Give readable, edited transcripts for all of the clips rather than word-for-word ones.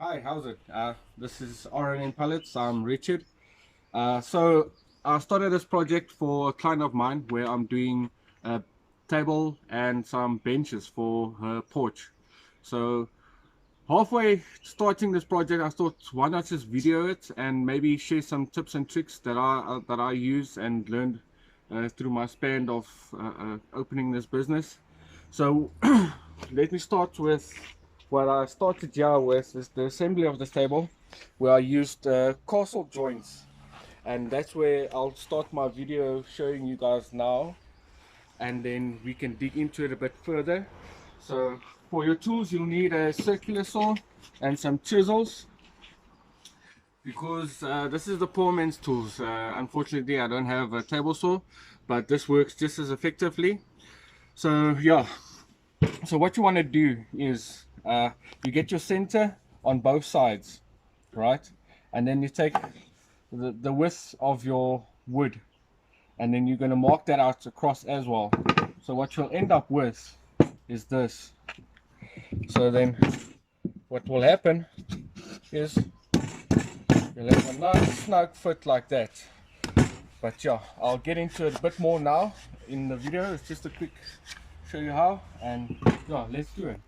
Hi, how's it? This is R&N Pallets. I'm Richard. So I started this project for a client of mine where I'm doing a table and some benches for her porch. So halfway starting this project, I thought, why not just video it and maybe share some tips and tricks that I use and learned through my span of opening this business. So let me start with what I started here with is the assembly of this table, where I used castle joints, and that's where I'll start my video showing you guys now, and then we can dig into it a bit further. So for your tools, you'll need a circular saw and some chisels, because this is the poor man's tools. Unfortunately, I don't have a table saw, but this works just as effectively. So yeah, so what you want to do is you get your center on both sides, right? And then you take the width of your wood, and then you're going to mark that out across as well. So what you'll end up with is this. So then what will happen is you'll have a nice snug fit like that. But yeah, I'll get into it a bit more now in the video. It's just a quick show you how, and yeah, let's do it.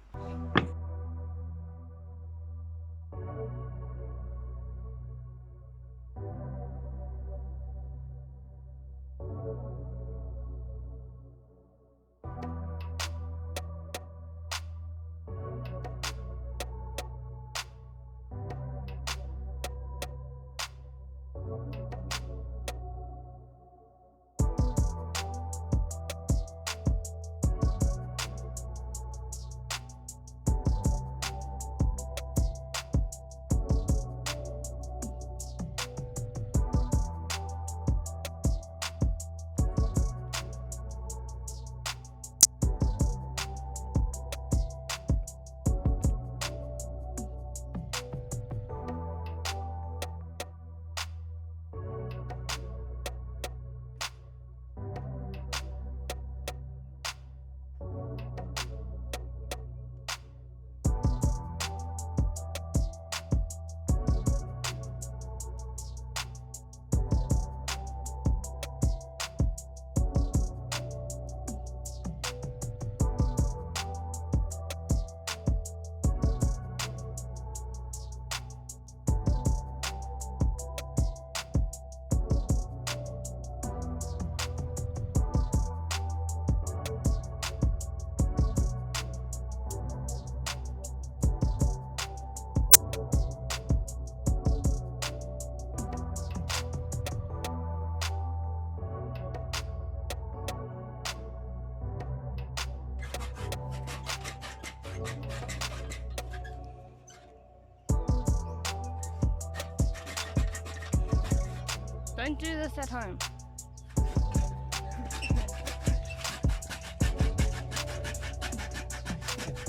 Don't do this at home.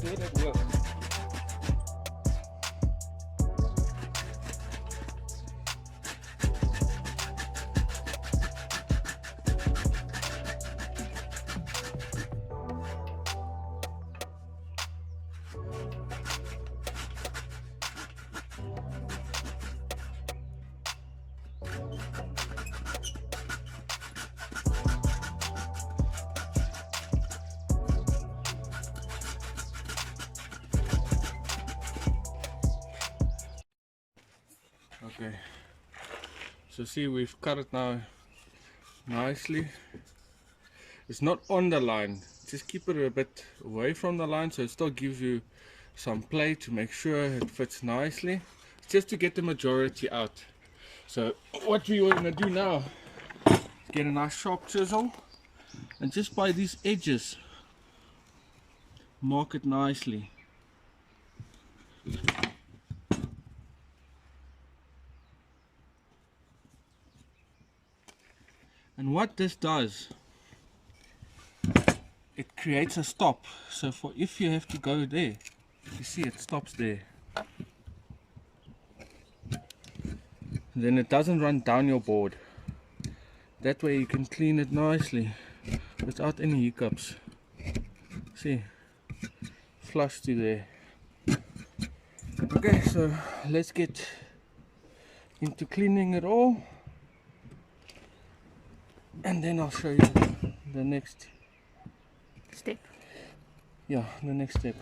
Do it at work. Okay, so see, we've cut it now nicely. It's not on the line, just keep it a bit away from the line so it still gives you some play to make sure it fits nicely, just to get the majority out. So what we want to do now is get a nice sharp chisel, and just by these edges mark it nicely. And what this does, it creates a stop. So for if you have to go there, you see it stops there. Then it doesn't run down your board. That way you can clean it nicely without any hiccups. See, flush to there. Okay, so let's get into cleaning it all, and then I'll show you the next Step. the next step.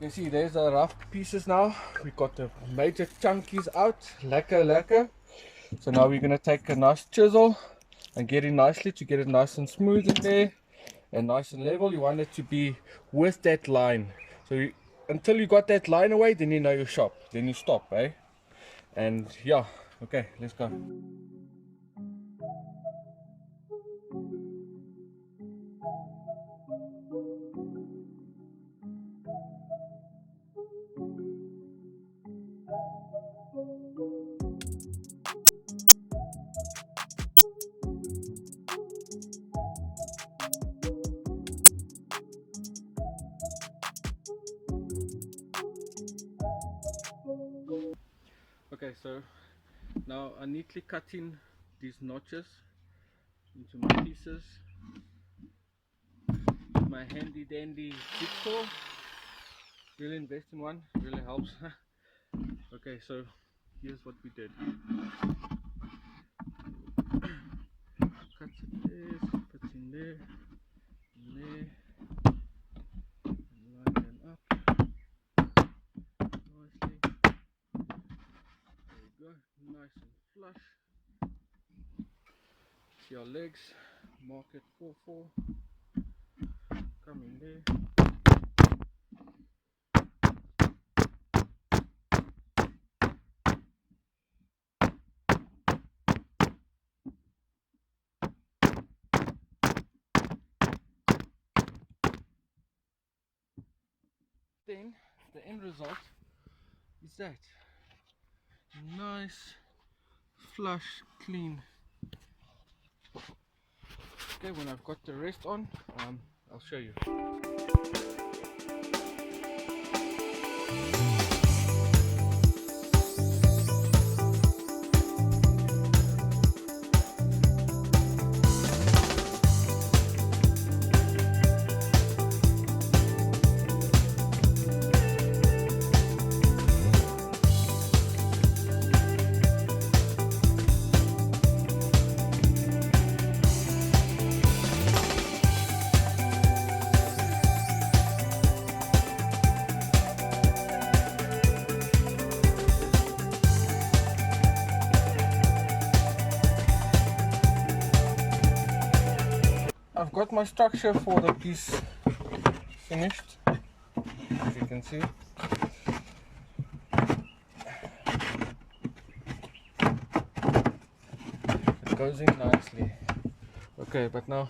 You can see there's the rough pieces now. We got the major chunkies out. Lekker. So now we're gonna take a nice chisel and get it nicely to get it nice and smooth in there and nice and level. You want it to be with that line. So until you got that line away, then you know your shop. Then you stop, eh? And yeah, okay, let's go. Okay, so now I neatly cut in these notches into my pieces. My handy dandy jigsaw. Really invest in one, really helps. Okay, so here's what we did. Cuts it there, puts in there, and line them up nicely. There we go, nice and flush. See our legs, mark it 4-4. Come in there. Then the end result is that nice, flush, clean. Okay, when I've got the rest on, I'll show you. I've got my structure for the piece finished, as you can see. It goes in nicely. Okay, but now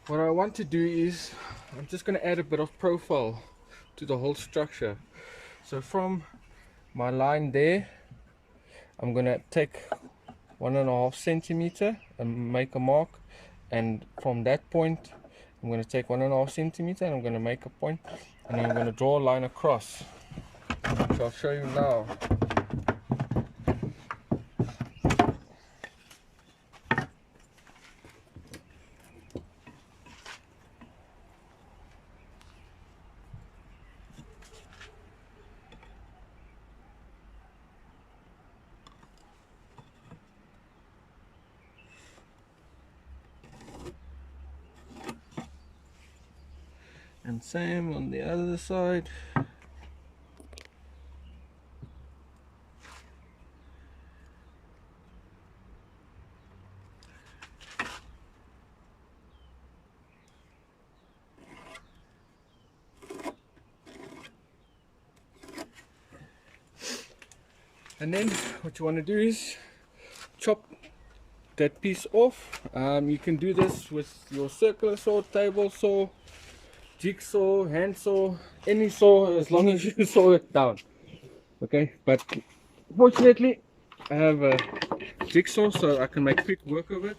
what I want to do is I'm just going to add a bit of profile to the whole structure. So from my line there, I'm going to take 1.5 centimeter and make a mark, and from that point I'm going to take 1.5 centimeter and I'm going to make a point, and then I'm going to draw a line across, which I'll show you now. And same on the other side. And then what you want to do is chop that piece off. You can do this with your circular saw, table saw, jigsaw, hand saw, any saw, as long as you saw it down. Okay, but fortunately I have a jigsaw, so I can make quick work of it.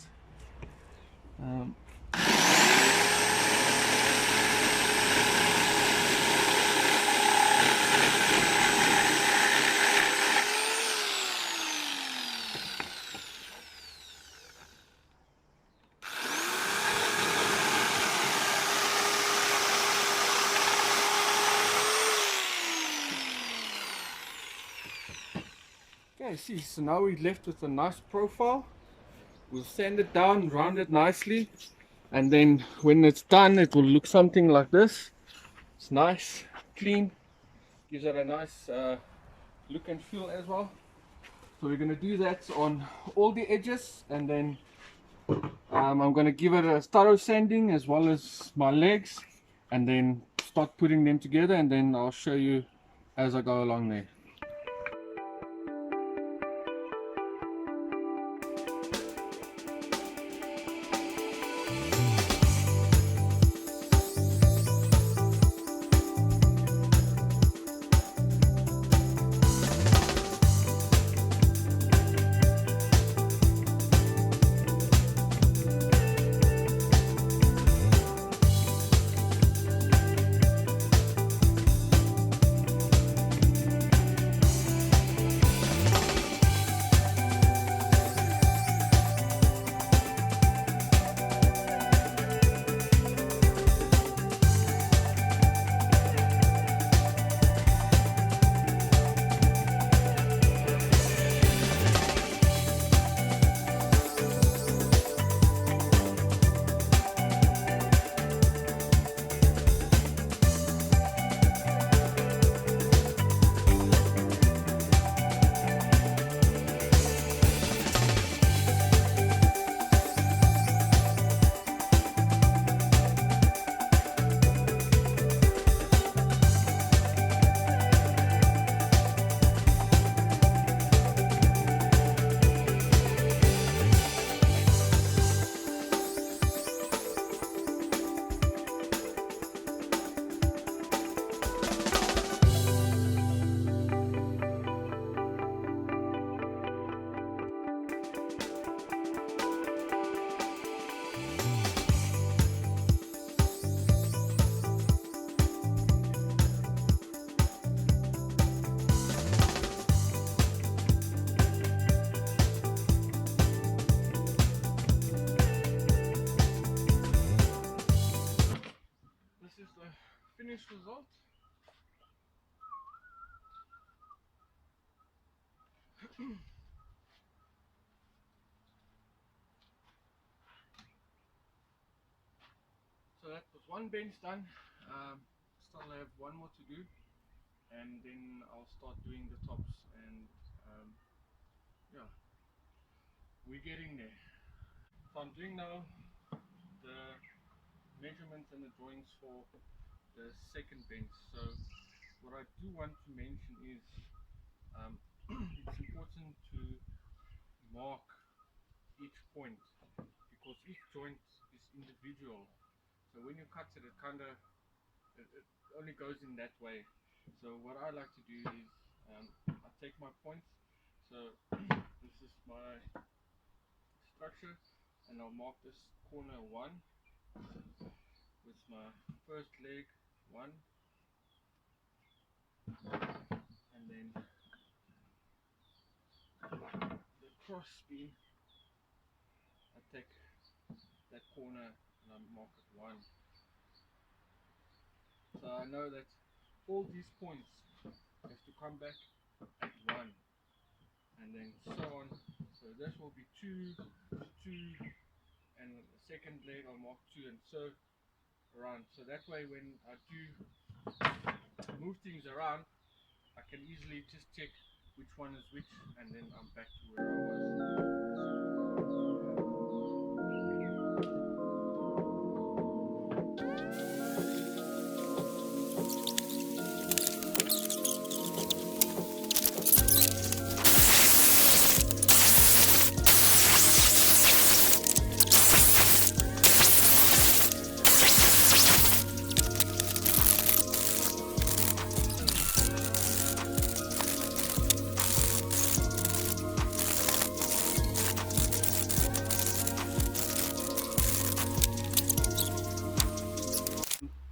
Okay, see, so now we're left with a nice profile. We'll sand it down, round it nicely, and then when it's done it will look something like this. It's nice, clean, gives it a nice look and feel as well. So we're going to do that on all the edges, and then I'm going to give it a thorough sanding as well as my legs, and then start putting them together, and then I'll show you as I go along there. This is the finished result. So that was one bench done. Still have one more to do, and then I'll start doing the tops, and yeah, we're getting there. So I'm doing now the measurements and the drawings for the second bench. So what I do want to mention is it's important to mark each point, because each joint is individual. So when you cut it, it only goes in that way. So what I like to do is I take my points. So this is my structure, and I'll mark this corner 1 with my first leg 1, and then the cross beam, I take that corner and I mark it 1. So I know that all these points have to come back at 1, and then so on. So this will be 2, 2, and the second leg I'll mark 2, and so around. So that way when I do move things around, I can easily just check which one is which, and then I'm back to where I was.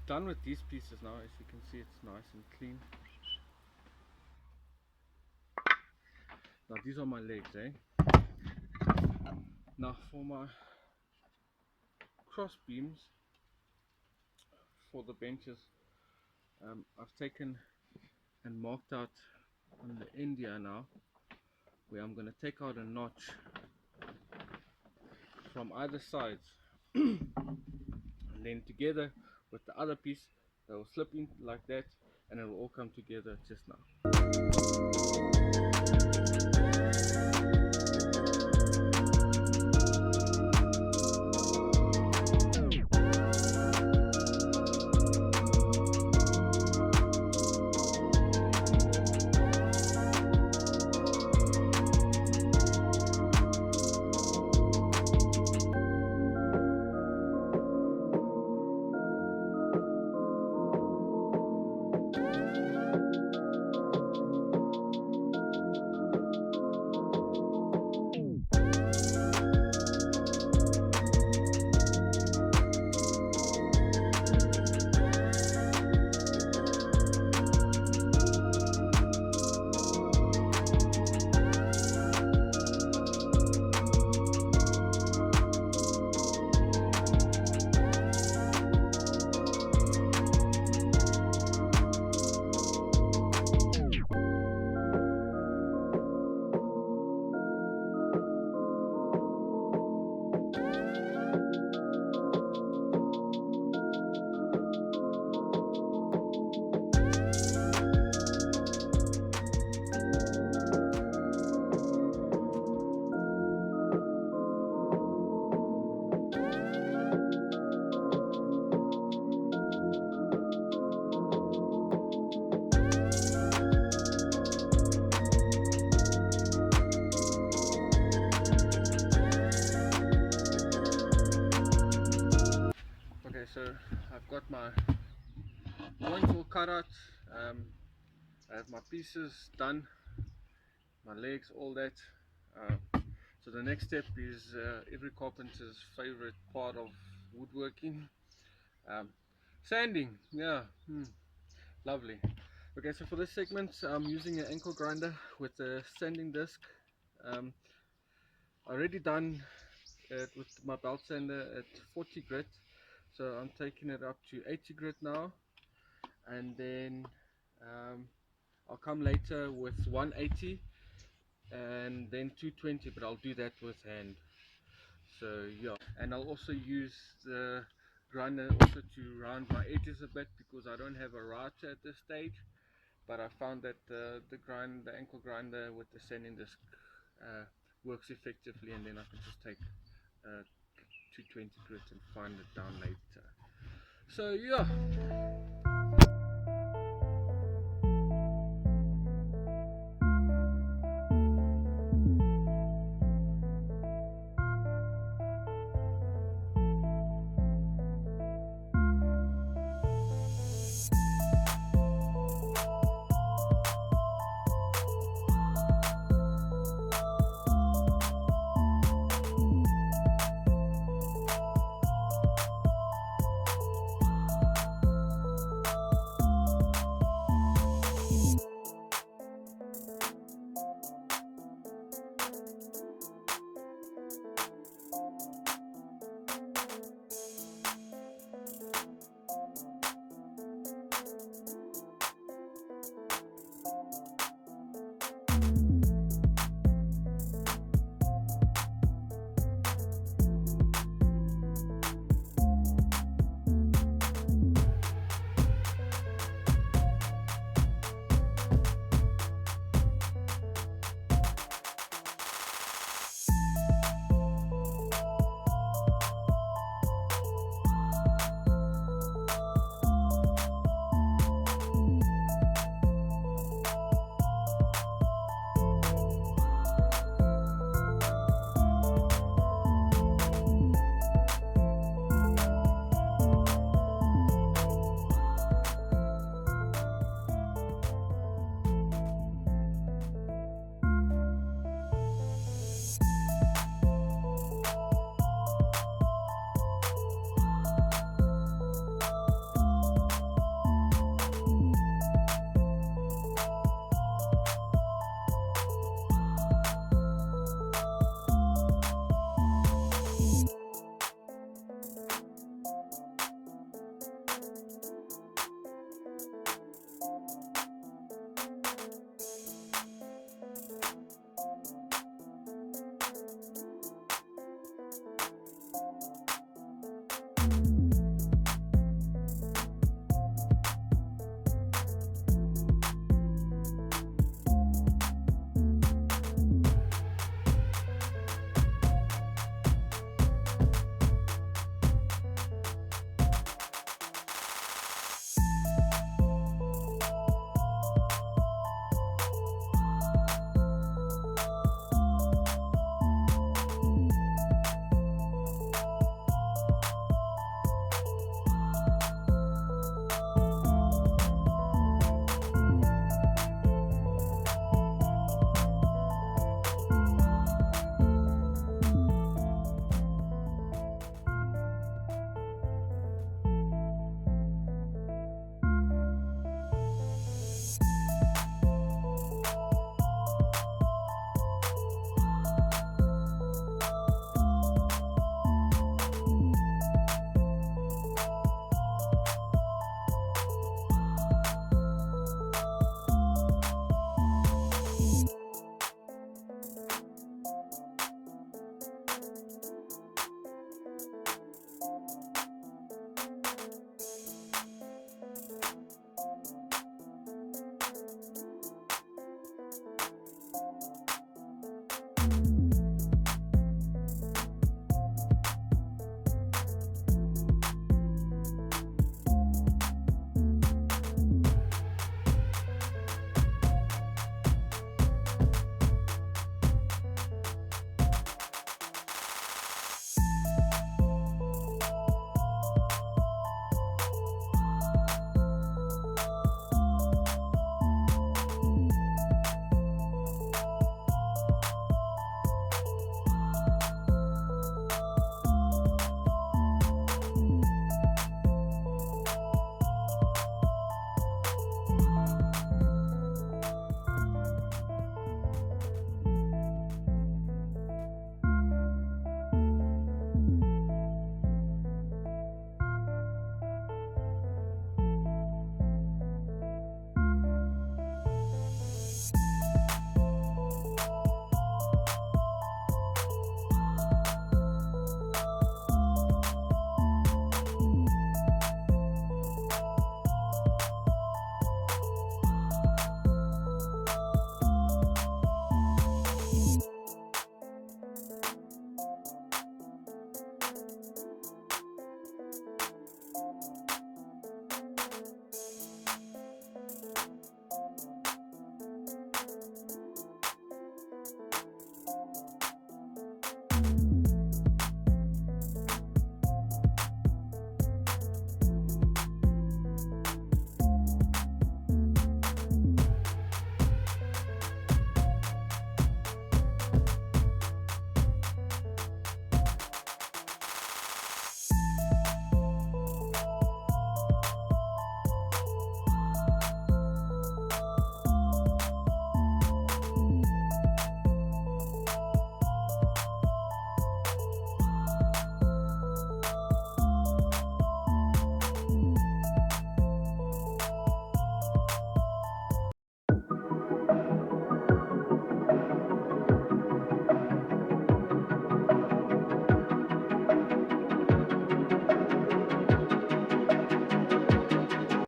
Done with these pieces now. As you can see, it's nice and clean. Now these are my legs, Now for my cross beams for the benches, I've taken and marked out on the end here now, where I'm going to take out a notch from either sides and then together with the other piece they will slip in like that, and it will all come together just now. Okay, so I've got my joints all cut out. I have my pieces done, my legs, all that. So the next step is every carpenter's favorite part of woodworking, sanding. Yeah, lovely. Okay, so for this segment I'm using an ankle grinder with a sanding disc. Already done it with my belt sander at 40 grit, so I'm taking it up to 80 grit now, and then I'll come later with 180 and then 220, but I'll do that with hand. So yeah, and I'll also use the grinder also to round my edges a bit, because I don't have a router at this stage, but I found that the ankle grinder with the sanding disc works effectively, and then I can just take 220 grit and find it down later. So yeah.